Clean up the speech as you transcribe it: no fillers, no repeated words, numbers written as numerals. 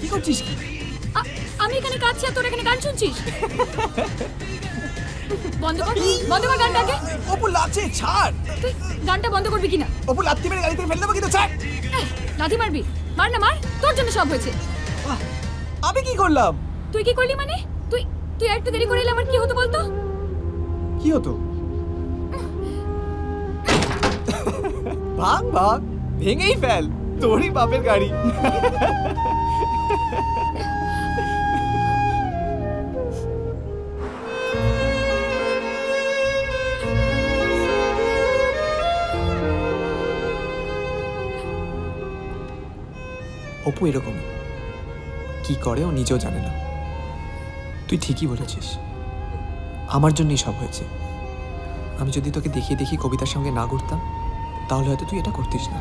তুই করছিস কি? আমি এখানে কাঁদছি আর তোর এখানে গান শুনছিস? বন্ধ কর গানটাকে। অপু লাচে ছাড়। তুই গানটা বন্ধ করবি কিনা? অপু লাত্তি মেরে গাড়ি থেকে ফেলে দেবো কিন্তু ছাড়। লাথি মারবি? মার না মার, তোর জন্য সব হয়েছে। আমি কি করলাম? তুই কি করলি মানে? তুই তুই একটু দেরি করে এলে আমার কি হতো বলতো? কি হতো? ভাগ ভাগ, ভেঙেই ফেল, তোরই বাপের গাড়ি। অপু এরকমই, কি করে ও নিজেও জানে না। তুই ঠিকই বলেছিস, আমার জন্যই সব হয়েছে। আমি যদি তোকে দেখিয়ে কবিতার সঙ্গে না ঘুরতাম তাহলে হয়তো তুই এটা করতিস না।